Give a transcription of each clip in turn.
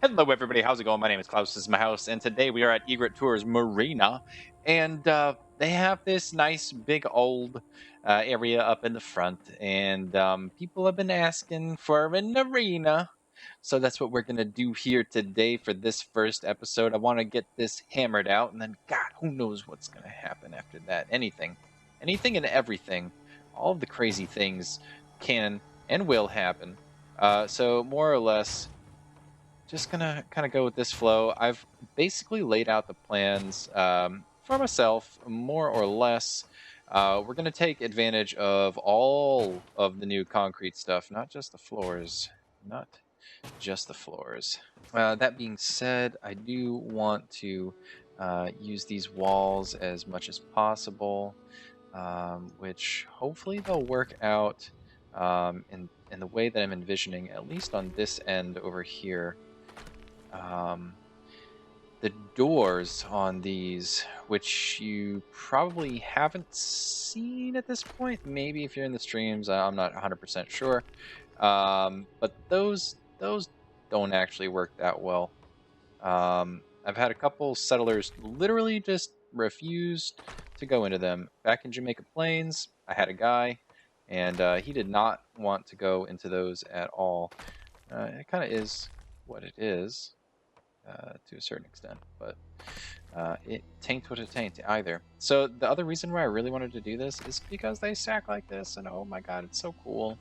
Hello, everybody. How's it going? My name is Klaus. This is my house, and today we are at Egret Tours Marina, and they have this nice big old area up in the front, and people have been asking for an arena, so that's what we're gonna do here today for this first episode. I want to get this hammered out, and then God, who knows what's gonna happen after that? Anything, and everything. All of the crazy things can and will happen. So more or less just gonna kind of go with this flow. I've basically laid out the plans for myself, more or less. We're gonna take advantage of all of the new concrete stuff, not just the floors. Not just the floors. That being said, I do want to use these walls as much as possible, which hopefully they'll work out in the way that I'm envisioning, at least on this end over here. The doors on these, which you probably haven't seen at this point, maybe if you're in the streams, I'm not 100% sure, but those don't actually work that well. I've had a couple settlers literally just refused to go into them. Back in Jamaica Plains, I had a guy, and he did not want to go into those at all. It kind of is what it is. To a certain extent, but it tain't what it tain't either. So the other reason why I really wanted to do this is because they stack like this, and oh my god, it's so cool.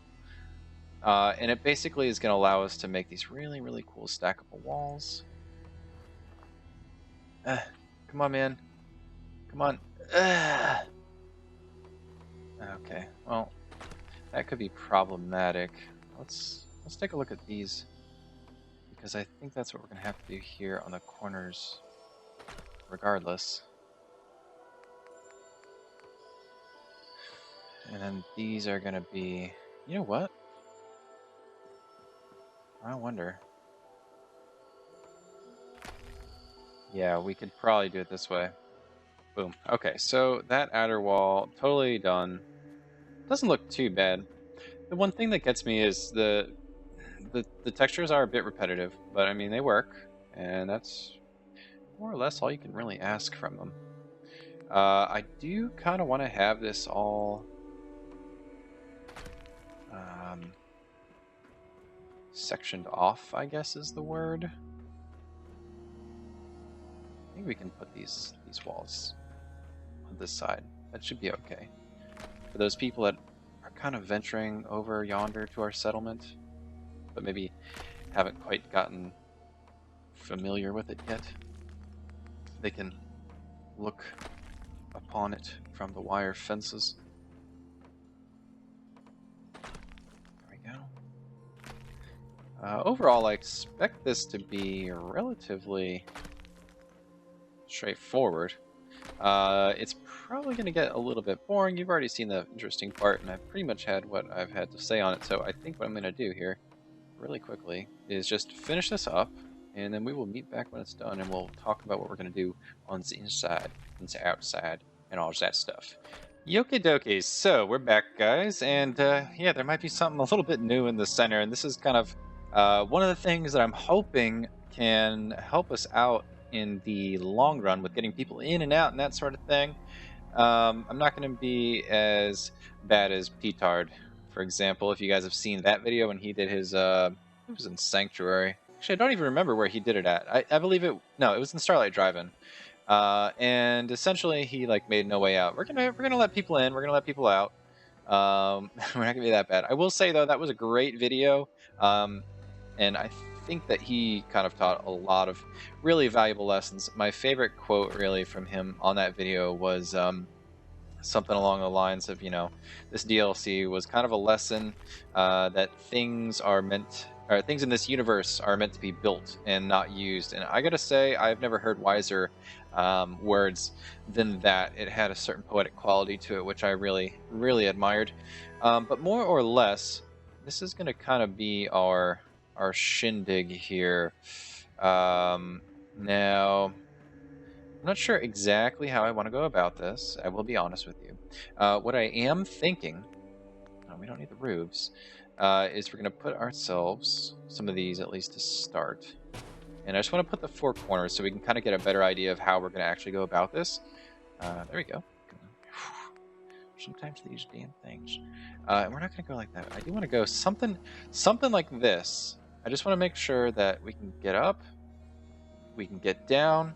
And it basically is going to allow us to make these really, really cool stackable walls. Come on, man. Come on. Okay, well, that could be problematic. Let's take a look at these, because I think that's what we're going to have to do here on the corners regardless. And then these are going to be... You know what? I wonder. Yeah, we could probably do it this way. Boom. Okay, so that outer wall, totally done. Doesn't look too bad. The one thing that gets me is the textures are a bit repetitive, but I mean, they work, and that's more or less all you can really ask from them. I do kind of want to have this all sectioned off, I guess is the word. I think we can put these walls on this side. That should be okay. For those people that are kind of venturing over yonder to our settlement, but maybe haven't quite gotten familiar with it yet, they can look upon it from the wire fences. There we go. Overall, I expect this to be relatively straightforward. It's probably going to get a little bit boring. You've already seen the interesting part, and I've pretty much had what I've had to say on it. So I think what I'm going to do here, really quickly, is just finish this up, and then we will meet back when it's done, and we'll talk about what we're going to do on the inside, and the outside, and all that stuff. Yoki dokie, so we're back, guys, and yeah, there might be something a little bit new in the center, and this is kind of one of the things that I'm hoping can help us out in the long run with getting people in and out and that sort of thing. I'm not going to be as bad as Petard, for example. If you guys have seen that video when he did his, it was in Sanctuary. Actually, I don't even remember where he did it at. I believe it. No, it was in Starlight Drive-In. And essentially, he like made no way out. We're gonna let people in. We're gonna let people out. We're not gonna be that bad. I will say though, that was a great video. And I think that he kind of taught a lot of really valuable lessons. My favorite quote really from him on that video was something along the lines of, you know, this DLC was kind of a lesson that things in this universe are meant to be built and not used. And I gotta say, I've never heard wiser words than that. It had a certain poetic quality to it, which I really, really admired. But more or less, this is gonna kind of be our shindig here. Now, I'm not sure exactly how I want to go about this. I will be honest with you. What I am thinking, we don't need the roofs, is we're going to put ourselves some of these at least to start. And I just want to put the 4 corners so we can kind of get a better idea of how we're going to actually go about this. There we go. Sometimes these damn things. And we're not going to go like that. I do want to go something like this. I just want to make sure that we can get up, we can get down,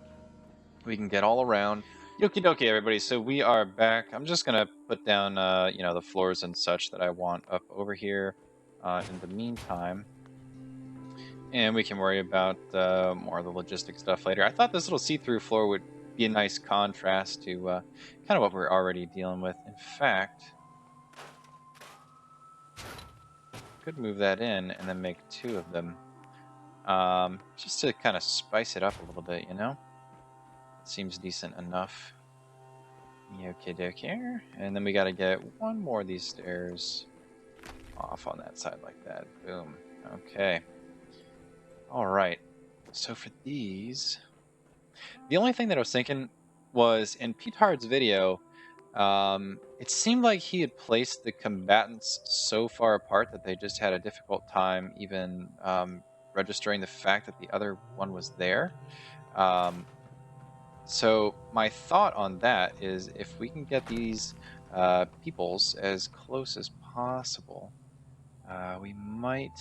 we can get all around. Okie dokie, everybody. So we are back. I'm just going to put down, you know, the floors and such that I want up over here in the meantime. And we can worry about more of the logistic stuff later. I thought this little see-through floor would be a nice contrast to kind of what we're already dealing with. In fact, could move that in and then make 2 of them. Just to kind of spice it up a little bit, you know? Seems decent enough. Okay, dokie. And then we got to get 1 more of these stairs off on that side like that. Boom. Okay. All right. So for these, the only thing that I was thinking was in Petard's video, it seemed like he had placed the combatants so far apart that they just had a difficult time even registering the fact that the other one was there. So my thought on that is if we can get these peoples as close as possible, we might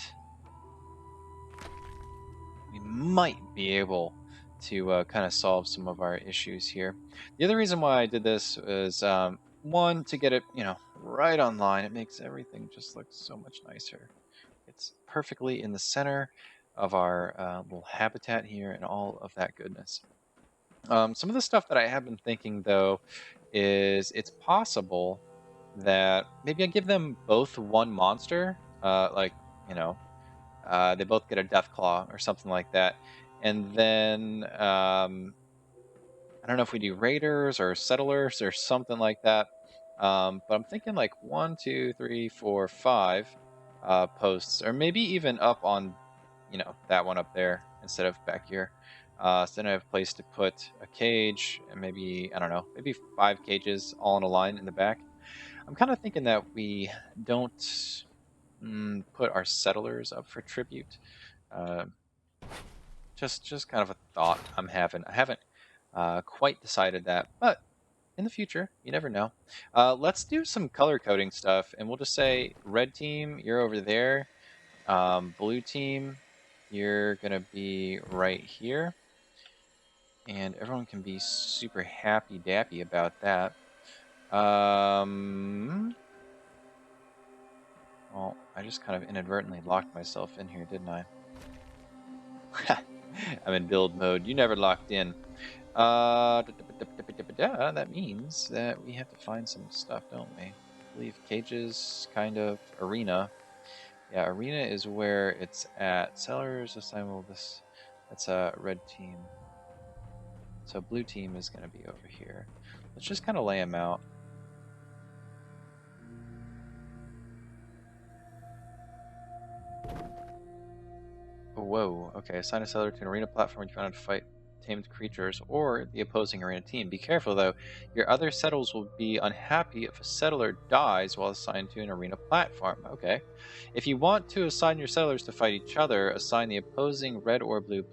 be able to kind of solve some of our issues here. The other reason why I did this is, 1, to get it, you know, right on line. It makes everything just look so much nicer. It's perfectly in the center of our little habitat here and all of that goodness. Some of the stuff that I have been thinking, though, is it's possible that maybe I give them both 1 monster, like, you know, they both get a death claw or something like that. And then, I don't know if we do raiders or settlers or something like that. But I'm thinking like 1, 2, 3, 4, 5 posts, or maybe even up on, you know, that one up there instead of back here. So then I have a place to put a cage and maybe, I don't know, maybe 5 cages all in a line in the back. I'm kind of thinking that we don't put our settlers up for tribute. Just kind of a thought I'm having. I haven't quite decided that, but in the future, you never know. Let's do some color coding stuff, and we'll just say red team, you're over there. Blue team, you're gonna be right here. And everyone can be super happy-dappy about that. Well, I just kind of inadvertently locked myself in here, didn't I? I'm in build mode. You never locked in. That means that we have to find some stuff, don't we? I believe cages, kind of. Arena. Yeah, arena is where it's at. Sellers, assemble this. That's a red team. So blue team is going to be over here. Let's just kind of lay them out. Whoa, okay. Assign a settler to an arena platform you found to fight tamed creatures or the opposing arena team. Be careful though, your other settlers will be unhappy if a settler dies while assigned to an arena platform. Okay. If you want to assign your settlers to fight each other, assign the opposing red or blue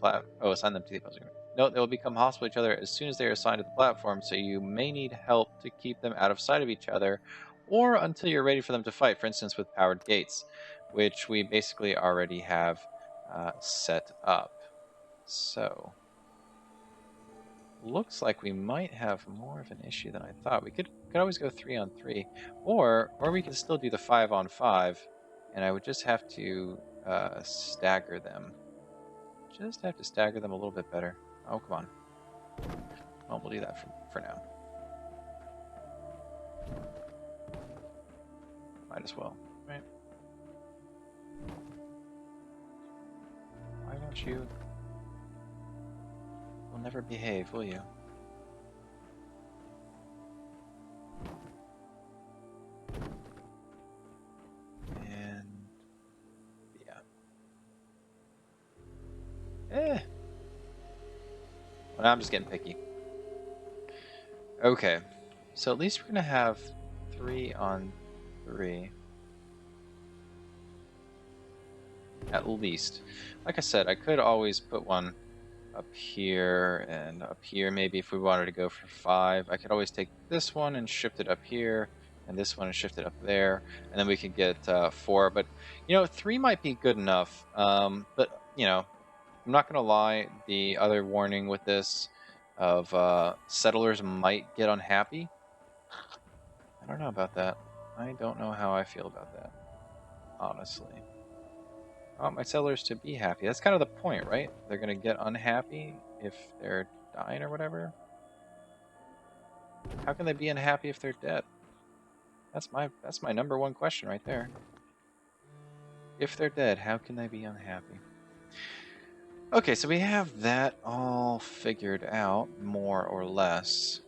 assign them to the opposing. Note they will become hostile to each other as soon as they are assigned to the platform, so you may need help to keep them out of sight of each other, or until you're ready for them to fight, for instance with powered gates, which we basically already have set up. So looks like we might have more of an issue than I thought. We could always go 3-on-3, or we could still do the 5-on-5, and I would just have to stagger them. Just have to stagger them a little bit better. Oh, come on. Well, we'll do that for now. Might as well, right? Why won't you? You'll never behave, will you? And yeah. Well, I'm just getting picky. Okay, so at least we're gonna have 3-on-3. At least. Like I said, I could always put one up here and up here. Maybe if we wanted to go for 5, I could always take this one and shift it up here, and this one and shift it up there, and then we could get 4. But, you know, 3 might be good enough. But, you know, I'm not going to lie, the other warning with this of settlers might get unhappy. I don't know about that. I don't know how I feel about that, honestly. I want my settlers to be happy. That's kind of the point, right? They're going to get unhappy if they're dying or whatever. How can they be unhappy if they're dead? That's my number one question right there. If they're dead, how can they be unhappy? Okay, so we have that all figured out, more or less.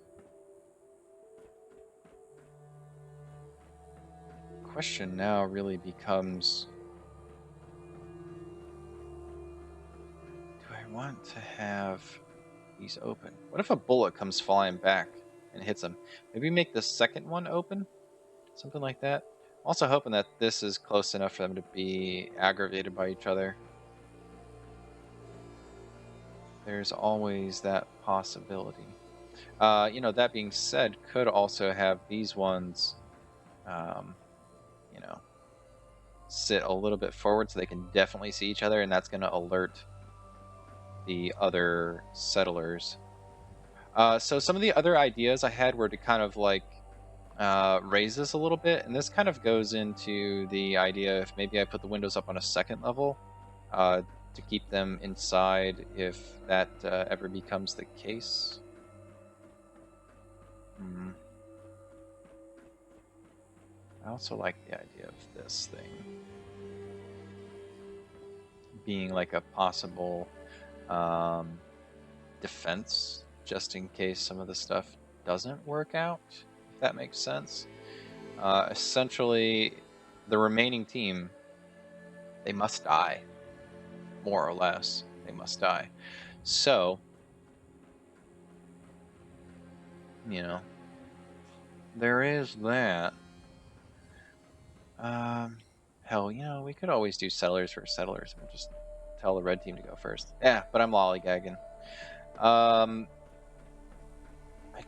Question now really becomes, do I want to have these open? What if a bullet comes flying back and hits them? Maybe make the second one open? Something like that. Also hoping that this is close enough for them to be aggravated by each other. There's always that possibility. You know, that being said, could also have these ones, you know, sit a little bit forward so they can definitely see each other, and that's going to alert the other settlers. So some of the other ideas I had were to kind of like raise this a little bit, and this kind of goes into the idea if maybe I put the windows up on a second level to keep them inside if that ever becomes the case. I also like the idea of this thing being like a possible defense just in case some of the stuff doesn't work out, if that makes sense. Essentially, the remaining team, they must die. More or less, they must die. So, you know, there is that. Hell, you know, we could always do settlers for settlers and just tell the red team to go first. Yeah, but I'm lollygagging. I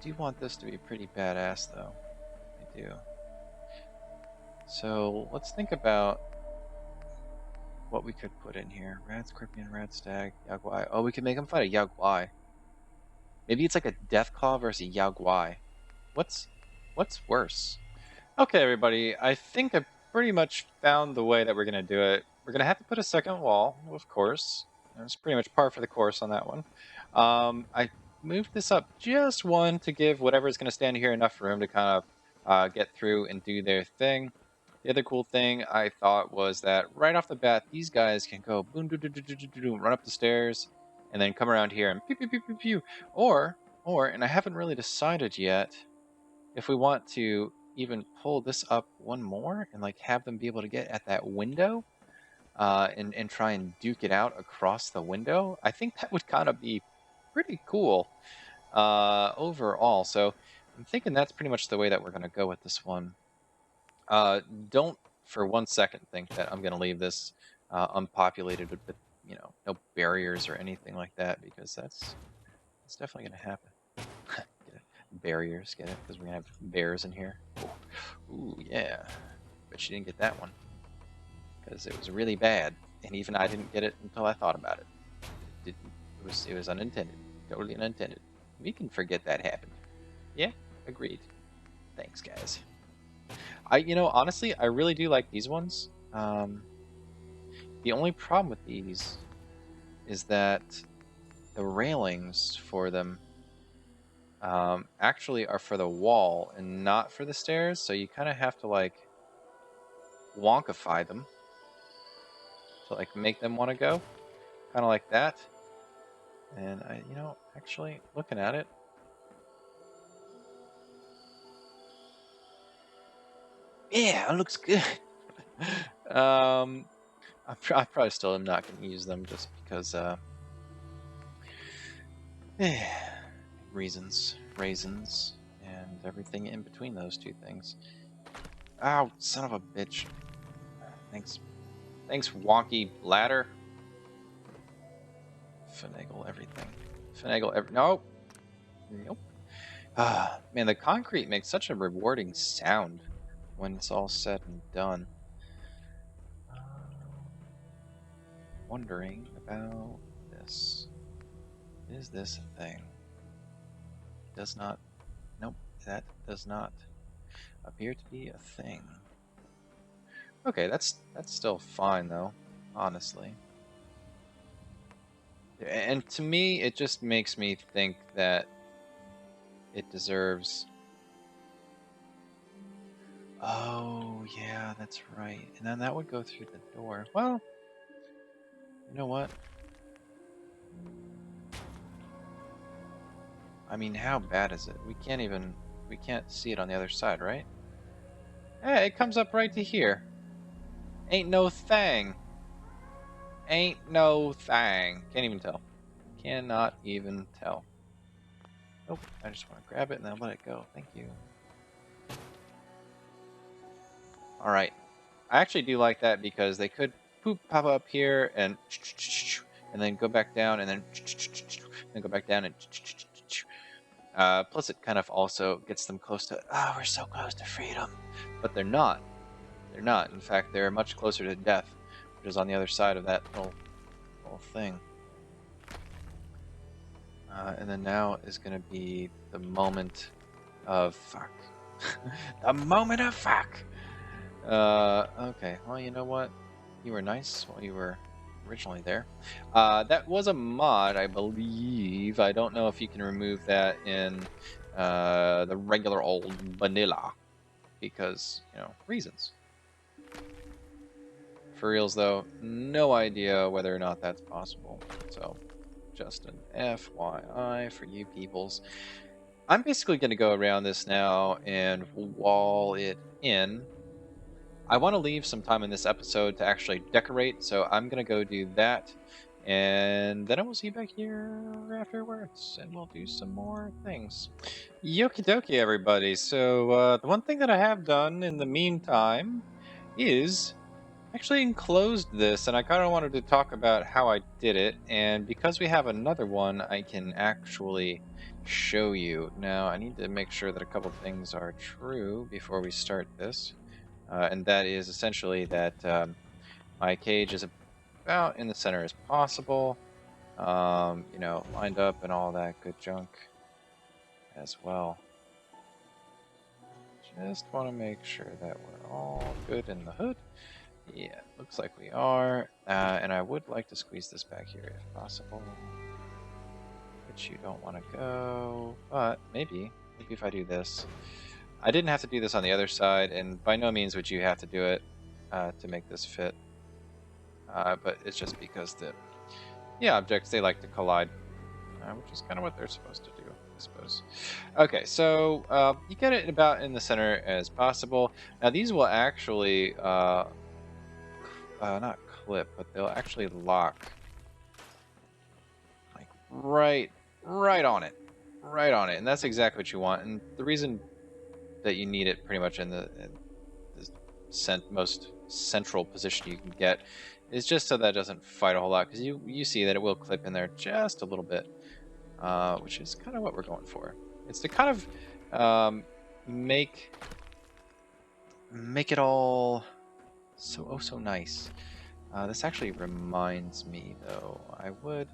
do want this to be pretty badass, though. I do. So let's think about what we could put in here. Rat Scorpion, Rat Stag, Yaguai. Oh, we could make them fight a Yaguai. Maybe it's like a Deathclaw versus a Yaguai. What's worse? Okay, everybody. I think I pretty much found the way that we're going to do it. We're going to have to put a second wall, of course. It's pretty much par for the course on that one. I moved this up just one to give whatever's going to stand here enough room to kind of get through and do their thing. The other cool thing I thought was that right off the bat, these guys can go boom, doo, doo, doo, doo, doo, doo, run up the stairs, and then come around here and pew, pew, pew, pew, pew. Or, and I haven't really decided yet, if we want to even pull this up one more and like have them be able to get at that window and try and duke it out across the window, I think that would kind of be pretty cool overall. So I'm thinking that's pretty much the way that we're going to go with this one. Don't for 1 second think that I'm going to leave this unpopulated with, you know, no barriers or anything like that, because that's definitely going to happen. Barriers, get it? Because we're going to have bears in here. Ooh, yeah. But you didn't get that one. Because it was really bad. And even I didn't get it until I thought about it. It was unintended. Totally unintended. We can forget that happened. Yeah, agreed. Thanks, guys. You know, honestly, I really do like these ones. The only problem with these is that the railings for them actually are for the wall and not for the stairs, so you kind of have to like wonkify them to like make them want to go, kind of like that. And I, you know, actually looking at it, yeah, it looks good. I probably still am not going to use them just because reasons, raisins, and everything in between those two things. Ow, son of a bitch. Thanks, wonky ladder. finagle everything. Finagle every... Nope. Nope. Ah, man, the concrete makes such a rewarding sound when it's all said and done. Wondering about this. Is this a thing? Does not... Nope, that does not appear to be a thing. Okay, that's still fine, though, honestly. And to me, it just makes me think that it deserves... Oh, yeah, that's right. And then that would go through the door. Well, you know what? I mean, how bad is it? We can't see it on the other side, right? Hey, it comes up right to here. Ain't no thing. Ain't no thing. Can't even tell. Cannot even tell. Nope, I just want to grab it and then let it go. Thank you. Alright. I actually do like that because they could pop up here and then go back down and then go back down and plus it kind of also gets them close to, oh, we're so close to freedom. But they're not. They're not. In fact, they're much closer to death, which is on the other side of that whole thing. And then now is going to be the moment of fuck. The moment of fuck! Okay, well, you know what? You were nice while you were originally there. That was a mod, I believe. I don't know if you can remove that in the regular old vanilla. Because, you know, reasons. For reals, though, no idea whether or not that's possible. So, just an FYI for you peoples. I'm basically going to go around this now and wall it in. I want to leave some time in this episode to actually decorate, so I'm going to go do that. And then I will see you back here afterwards, and we'll do some more things. Yoki dokie, everybody. So, the one thing that I have done in the meantime is actually enclosed this, and I kind of wanted to talk about how I did it. And because we have another one, I can actually show you. Now, I need to make sure that a couple things are true before we start this. And that is essentially that my cage is about in the center as possible. You know, lined up and all that good junk as well. Just want to make sure that we're all good in the hood. Yeah, looks like we are. And I would like to squeeze this back here if possible. Which you don't want to go, but maybe if I do this. I didn't have to do this on the other side, and by no means would you have to do it to make this fit. But it's just because the objects, they like to collide, which is kind of what they're supposed to do, I suppose. Okay, so you get it about in the center as possible. Now these will actually, not clip, but they'll actually lock, like right on it, and that's exactly what you want. And the reason that you need it pretty much in the most central position you can get is just so that it doesn't fight a whole lot, because you see that it will clip in there just a little bit, which is kind of what we're going for. It's to kind of make it all so nice. This actually reminds me, though, I would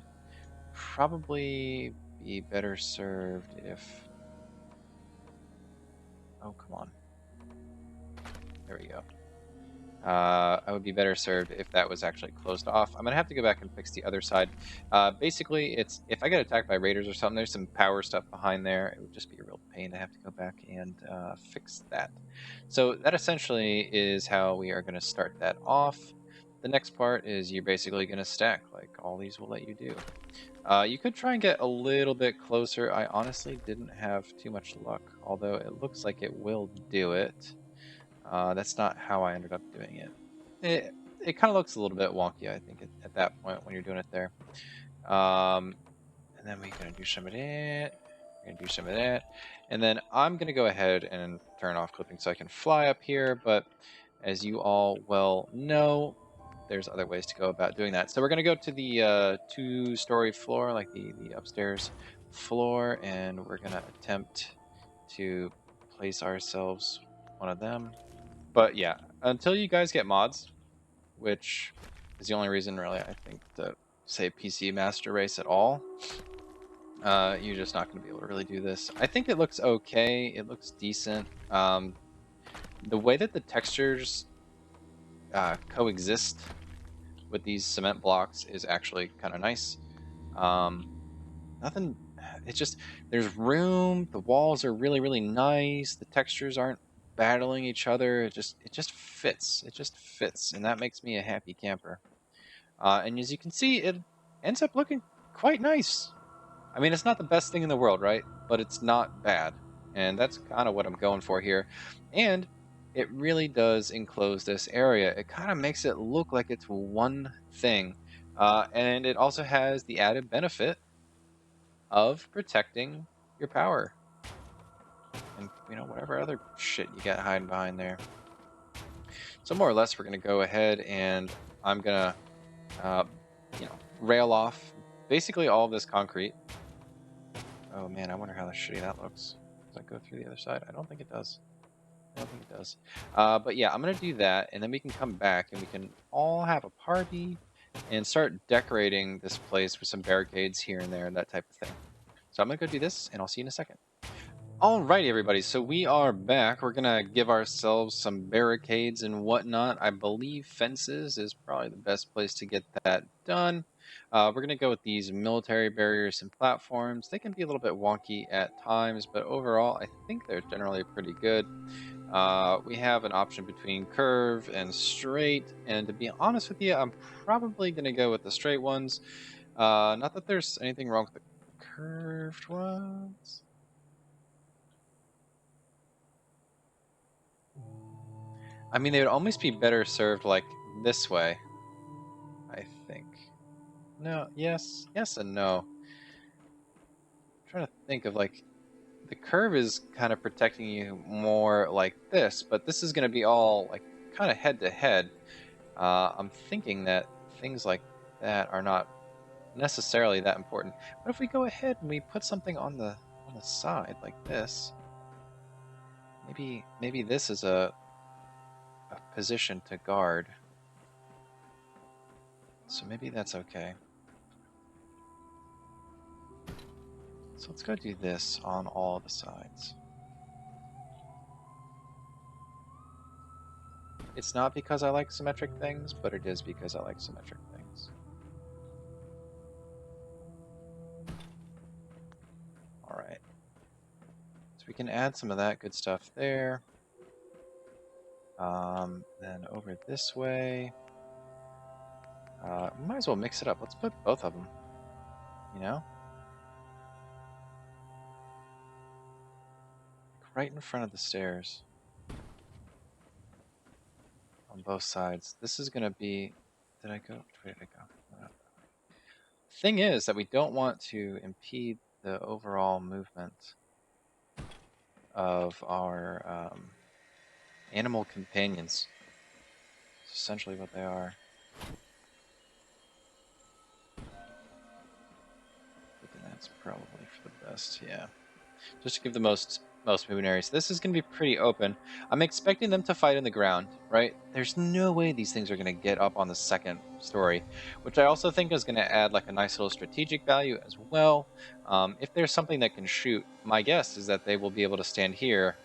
probably be better served if... Oh, come on. There we go. I would be better served if that was actually closed off. I'm going to have to go back and fix the other side. Basically, it's if I get attacked by raiders or something, there's some power stuff behind there. It would just be a real pain to have to go back and fix that. So that essentially is how we are going to start that off. The next part is you're basically going to stack, like all these will let you do. You could try and get a little bit closer. I honestly didn't have too much luck, although it looks like it will do it. That's not how I ended up doing it. It kind of looks a little bit wonky, I think, at that point when you're doing it there. And then we're going to do some of that. We're going to do some of that. And then I'm going to go ahead and turn off clipping so I can fly up here. But as you all well know, there's other ways to go about doing that. So we're going to go to the 2-story floor, like the upstairs floor, and we're going to attempt to place ourselves one of them. But yeah, until you guys get mods, which is the only reason really I think to say PC Master Race at all, you're just not going to be able to really do this. I think it looks okay. It looks decent. The way that the textures coexist with these cement blocks is actually kind of nice. Nothing. It's just there's room. The walls are really really nice. The textures aren't battling each other. It just fits. It just fits, and that makes me a happy camper. And as you can see, it ends up looking quite nice. I mean, it's not the best thing in the world, right? But it's not bad. And that's kind of what I'm going for here. And it really does enclose this area. It kind of makes it look like it's one thing. And it also has the added benefit of protecting your power. And, whatever other shit you got hiding behind there. So more or less, we're going to go ahead and I'm going to, rail off basically all of this concrete. Oh man, I wonder how shitty that looks. Does that go through the other side? I don't think it does. I don't think it does. But yeah, I'm going to do that, and then we can come back, and we can all have a party and start decorating this place with some barricades here and there and that type of thing. So I'm going to go do this, and I'll see you in a second. Alrighty, everybody, so we are back. We're going to give ourselves some barricades and whatnot. I believe fences is probably the best place to get that done. We're going to go with these military barriers and platforms. They can be a little bit wonky at times, but overall, I think they're generally pretty good. We have an option between curve and straight, and to be honest with you, I'm probably going to go with the straight ones. Not that there's anything wrong with the curved ones. I mean, they would almost be better served like this way, I think. No, yes and no. I'm trying to think of like, the curve is kind of protecting you more like this, but this is going to be all like kind of head to head. I'm thinking that things like that are not necessarily that important. But if we go ahead and we put something on the side like this, maybe this is a position to guard. So maybe that's okay. So let's go do this on all the sides. It's not because I like symmetric things, but it is because I like symmetric things. Alright. So we can add some of that good stuff there. Then over this way. We might as well mix it up. Let's put both of them. Right in front of the stairs. On both sides. This is going to be... Did I go? Where did I go? Thing is that we don't want to impede the overall movement of our animal companions. It's essentially what they are. I think that's probably for the best, yeah. Just to give the most moving areas. This is going to be pretty open. I'm expecting them to fight in the ground, right? There's no way these things are going to get up on the second story, which I also think is going to add like a nice little strategic value as well. If there's something that can shoot, my guess is that they will be able to stand here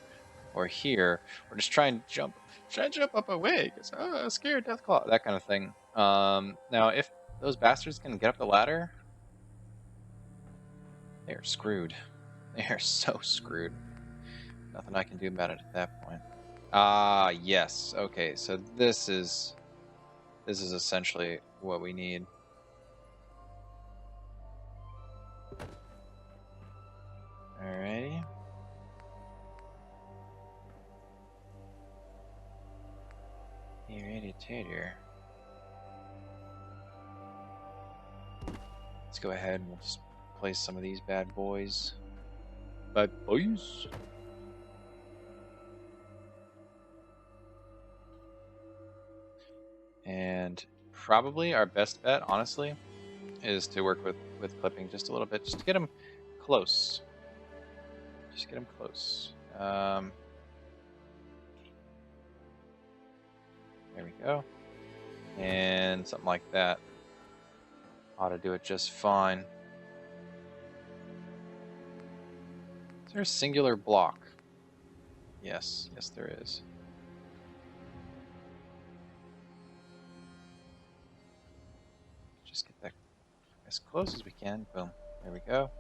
or here, or just try and jump up away because scared Deathclaw, that kind of thing. Now, if those bastards can get up the ladder, they are screwed. They are so screwed. Nothing I can do about it at that point. Yes. Okay, so this is essentially what we need. Alrighty. Alrighty, tater. Let's go ahead and we'll just place some of these bad boys. Bad boys. And probably our best bet, honestly, is to work with clipping just a little bit, just to get them close. Just get them close. There we go. And something like that ought to do it just fine. Is there a singular block? Yes, yes there is. Just get that as close as we can. Boom. There we go.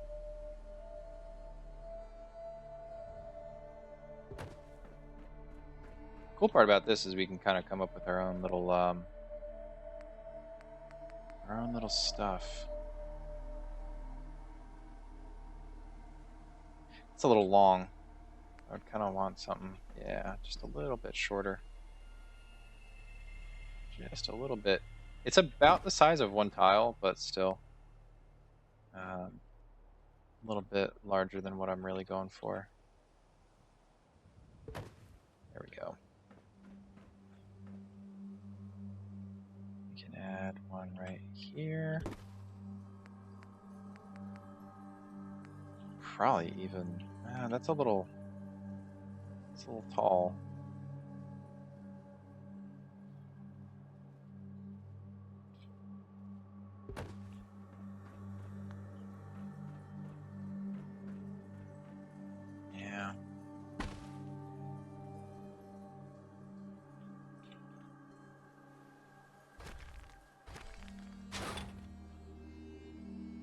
Cool part about this is we can kind of come up with our own little stuff. It's a little long. I would kind of want something, yeah, just a little bit shorter. Just a little bit. It's about the size of one tile, but still a little bit larger than what I'm really going for. There we go. We can add one right here. Probably even, that's a little tall. Yeah.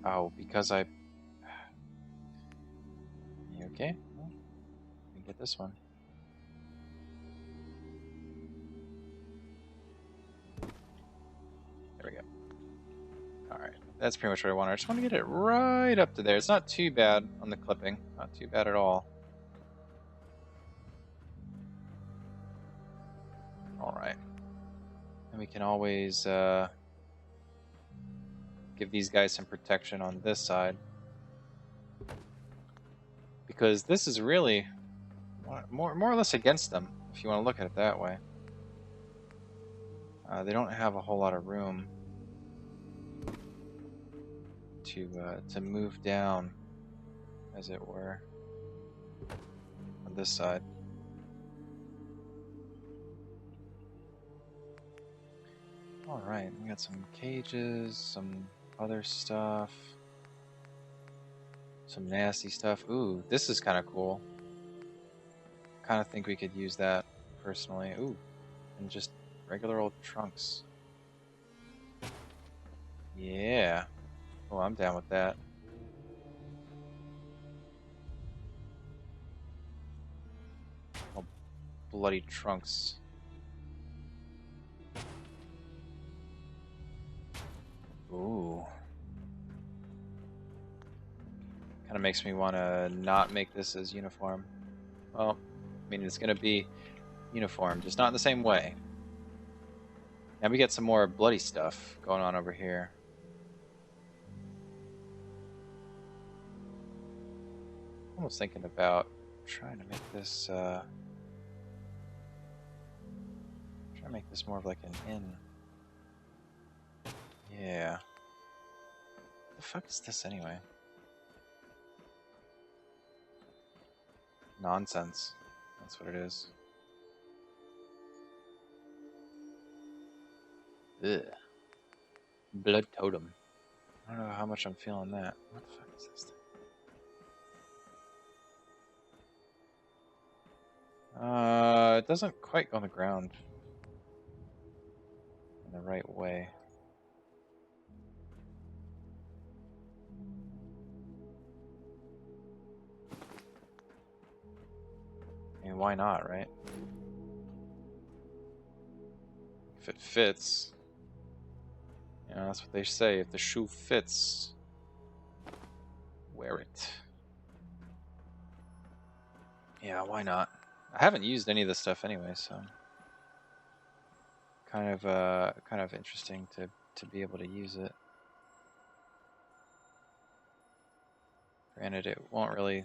Oh, because I... You okay? Well, we can get this one. There we go. Alright, that's pretty much what I want. I just want to get it right up to there. It's not too bad on the clipping. Not too bad at all. Alright. And we can always give these guys some protection on this side. Because this is really more or less against them, if you want to look at it that way. They don't have a whole lot of room to move down, as it were, on this side. Alright, we got some cages, some other stuff, some nasty stuff. Ooh, this is kind of cool. Kind of think we could use that personally. Ooh, and just regular old trunks. Yeah. Oh, I'm down with that. Oh, bloody trunks. Ooh. Kind of makes me want to not make this as uniform. Well, I mean, it's going to be uniform, just not in the same way. Now we get some more bloody stuff going on over here. Almost thinking about trying to make this more of like an inn. Yeah. What the fuck is this anyway? Nonsense. That's what it is. Ugh. Blood totem. I don't know how much I'm feeling that. What the fuck is this thing? It doesn't quite go on the ground in the right way. I mean, why not, right? If it fits. You know, that's what they say. If the shoe fits, wear it. Yeah, why not? I haven't used any of this stuff anyway, so kind of interesting to be able to use it. Granted, it won't really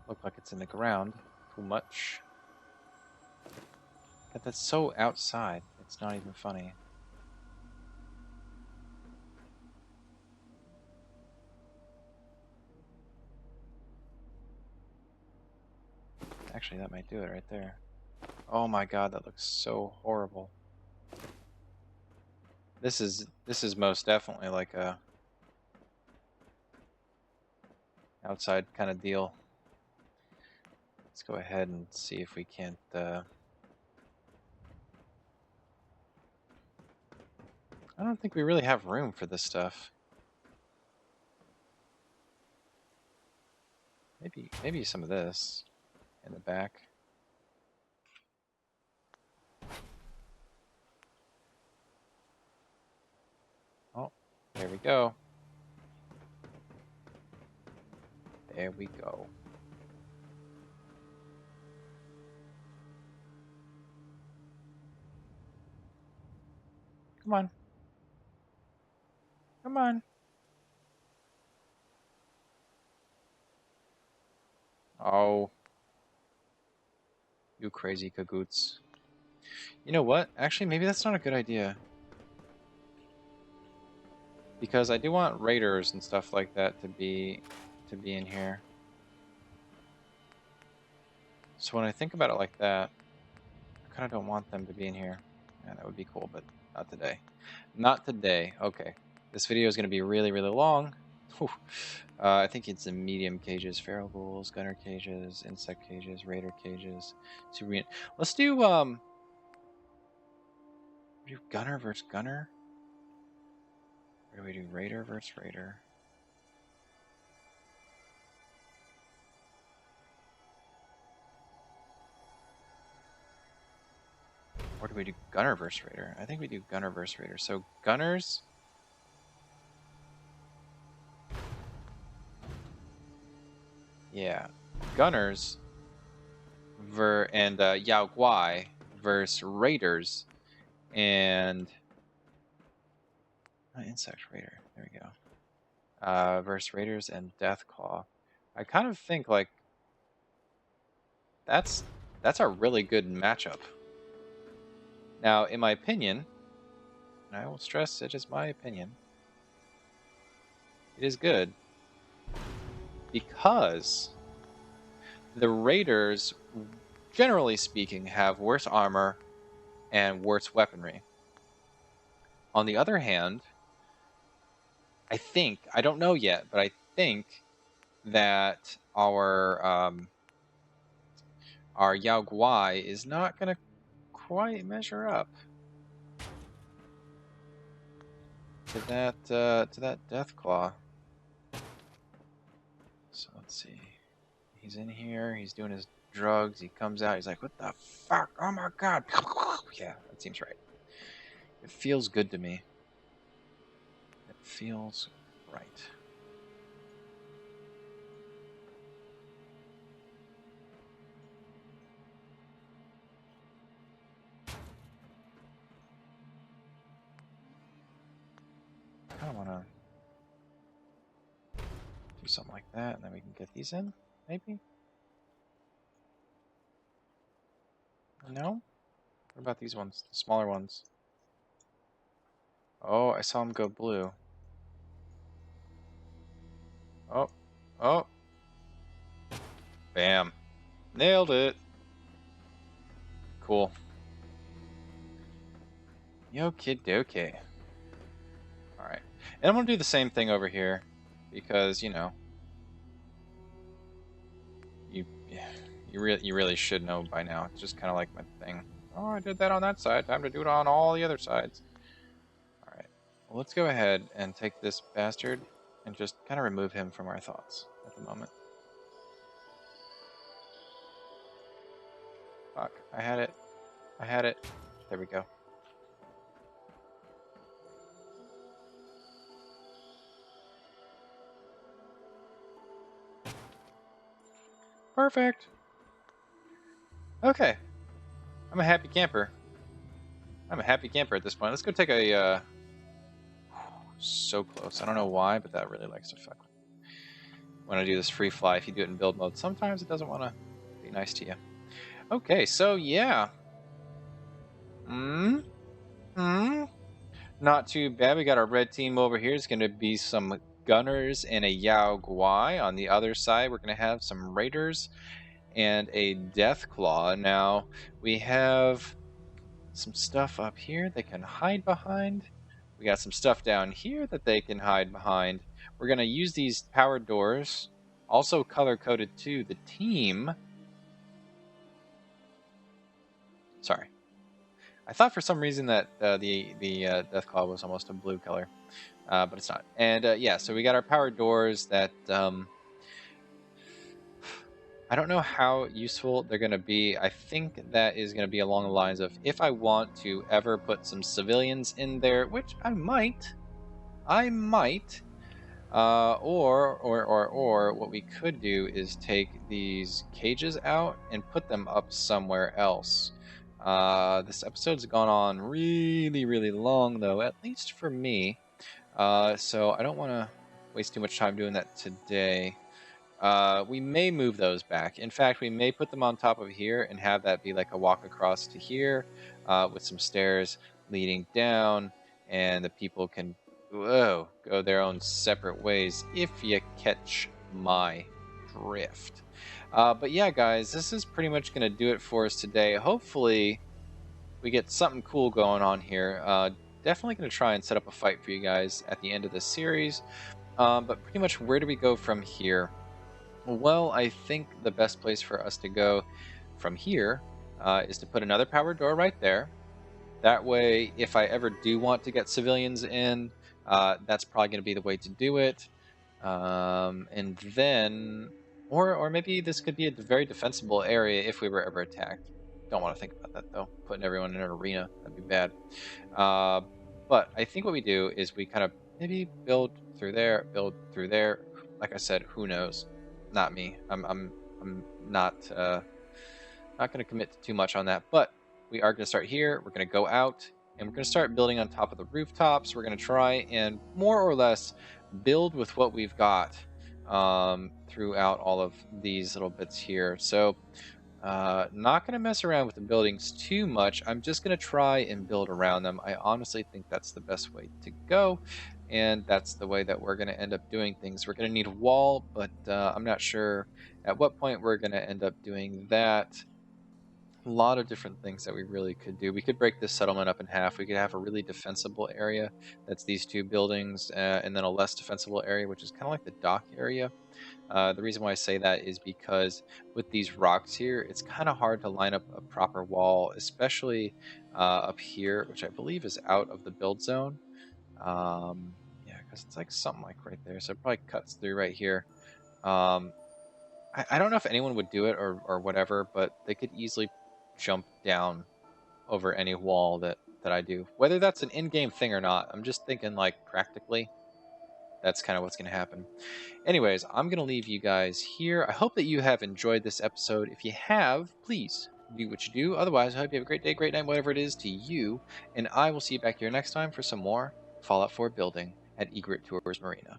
look like it's in the ground too much. But that's so outside. It's not even funny. Actually, that might do it right there. Oh my god, that looks so horrible. This is most definitely like a outside kind of deal. Let's go ahead and see if we can't I don't think we really have room for this stuff. Maybe some of this in the back. Oh, there we go. There we go. Come on. Come on. Oh. You crazy cagoots. You know what? Actually, maybe that's not a good idea. Because I do want raiders and stuff like that to be in here. So when I think about it like that, I kind of don't want them to be in here. Yeah, that would be cool, but not today. Not today. Okay. This video is going to be really, really long. I think it's in medium cages, feral ghouls, gunner cages, insect cages, raider cages. Let's do gunner versus gunner. Or do we do raider versus raider? Or do we do gunner versus raider? I think we do gunner versus raider. So gunners. Yeah, gunners and Yao Guai versus raiders and insect raider. There we go. Versus raiders and Deathclaw. I kind of think like that's a really good matchup. Now, in my opinion, and I will stress it is my opinion, it is good because the raiders, generally speaking, have worse armor and worse weaponry. On the other hand, I don't know yet, but I think that our Yao Guai is not going to quite measure up to that Deathclaw. So let's see. He's in here. He's doing his drugs. He comes out. He's like, "What the fuck? Oh my god!" Yeah, that seems right. It feels good to me. It feels right. I kind of want to do something like that, and then we can get these in, maybe? No? What about these ones, the smaller ones? Oh, I saw him go blue. Oh, oh. Bam. Nailed it. Cool. Okie dokie. Alright. And I'm going to do the same thing over here because, you know, you really should know by now. It's just kind of like my thing. Oh, I did that on that side. Time to do it on all the other sides. Alright. Well, let's go ahead and take this bastard and just kind of remove him from our thoughts at the moment. Fuck. I had it. I had it. There we go. Perfect. Okay. I'm a happy camper. I'm a happy camper at this point. Let's go take a, so close. I don't know why, but that really likes to fuck. When I do this free fly, if you do it in build mode, sometimes it doesn't want to be nice to you. Okay, so yeah. Not too bad. We got our red team over here. It's going to be some gunners and a Yao Guai. On the other side, we're going to have some raiders and a death claw. Now, we have some stuff up here they can hide behind. We got some stuff down here that they can hide behind. We're going to use these powered doors, also color-coded to the team. Sorry. I thought for some reason that the Deathclaw was almost a blue color, but it's not. And yeah, so we got our powered doors that I don't know how useful they're going to be. I think that is going to be along the lines of if I want to ever put some civilians in there, which I might, or what we could do is take these cages out and put them up somewhere else. This episode's gone on really, really long, though, at least for me. So I don't want to waste too much time doing that today. We may move those back. In fact, we may put them on top of here and have that be like a walk across to here with some stairs leading down, and the people can go their own separate ways, if you catch my drift. But yeah, guys, this is pretty much going to do it for us today. Hopefully, we get something cool going on here. Definitely going to try and set up a fight for you guys at the end of this series. But pretty much, where do we go from here? Well, I think the best place for us to go from here is to put another power door right there. That way, if I ever do want to get civilians in, that's probably going to be the way to do it. And then, or maybe this could be a very defensible area if we were ever attacked. Don't want to think about that, though. Putting everyone in an arena, that'd be bad. But I think what we do is we kind of maybe build through there, build through there. Like I said, who knows? Not me. I'm not going to commit to too much on that. But we are going to start here. We're going to go out, and we're going to start building on top of the rooftops. We're going to try and more or less build with what we've got throughout all of these little bits here. So not going to mess around with the buildings too much. I'm just going to try and build around them. I honestly think that's the best way to go, and that's the way that we're going to end up doing things. We're going to need a wall, but I'm not sure at what point we're going to end up doing that. A lot of different things that we really could do. We could break this settlement up in half. We could have a really defensible area, that's these two buildings, and then a less defensible area, which is kind of like the dock area. The reason why I say that is because with these rocks here, it's kind of hard to line up a proper wall, especially up here, which I believe is out of the build zone. Yeah, because it's like something like right there, so it probably cuts through right here. I don't know if anyone would do it or whatever, but they could easily jump down over any wall that I do. Whether that's an in-game thing or not, I'm just thinking like practically, that's kind of what's going to happen. Anyways, I'm going to leave you guys here. I hope that you have enjoyed this episode. If you have, please do what you do. Otherwise, I hope you have a great day, great night, whatever it is to you. And I will see you back here next time for some more Fallout 4 building at Egret Tours Marina.